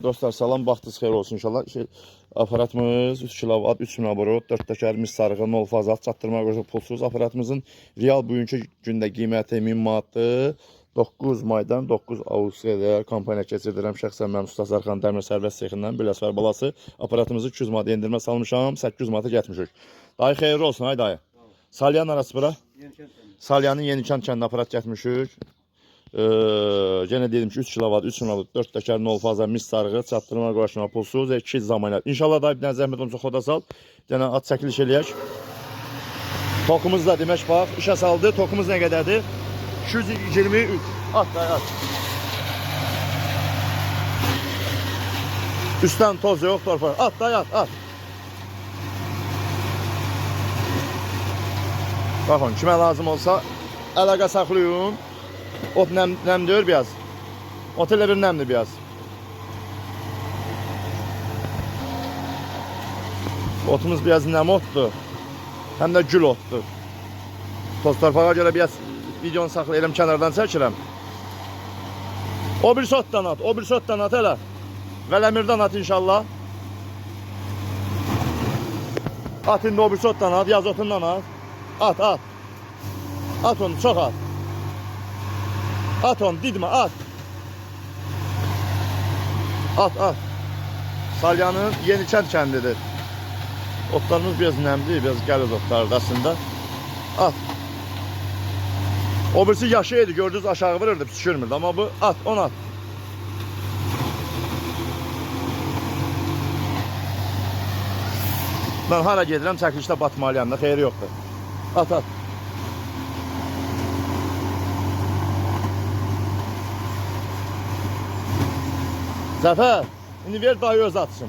Dostlar salam, vaxtınız xeyir olsun inşallah. Aparatımız 3 kilovat, 3 naborot, 4 təkər mis sarğı, 0 fazat, çatdırma qoşu pulsuz. Aparatımızın real bugünkü gündə qiyməti 1000 manatdır. 9 maydan 9 avqustda kampaniya keçirdirəm. Şəxsən mən Usta Sarxan Dəmir Sərbəst Sexindən Biləsvər balası aparatımızı 200 manat endirmə salmışam, 800 manata getmişik. Dayı xeyirli olsun, ay dayı. Salyan arası bura. Salyanın Yenikənd kəndinə aparat getmişik. Gene dedim ki 3 kilovat, 3 kilovat, 4 təkər 0 faza mis sarğı, çatdırma qoşma pulsuz, 2 zamanət. İnşallah da bir dənə zəhmət olunca xoda sal. Gene at çəkiliş eləyək. Tokumuz da demək bax, işə saldı. Tokumuz nə qədərdir? 223. At dayı at. Üstdən toz yox, torpaq. At dayı at. Baxın, kimə lazım olsa əlaqə saxlayın. Ot nemliyor biraz. Otele bir nemli biraz. Otumuz biraz nem ottu. Hem de gül ottu. Toz torpağa göre biraz videonu saklayalım, kenardan çəkirəm. O bir sotdan at hele. Vələmirdən at inşallah. At indi o bir sotdan at, yazotundan at. At. At onu, çok at. At onu, didmə, at. At. Salyanın Yenikənd kəndidir. Otlarımız biraz nəmli, biraz gəliz otlardır aslında. At. O birisi yaşaydı, gördünüz aşağı vururdu, püskürmürdü. Ama bu at, onu at. Ben hara gedirəm, çəkilişdə batmalıyam da, xeyri yoxdur. At. Zəfər, indi ver dayı öz atsın.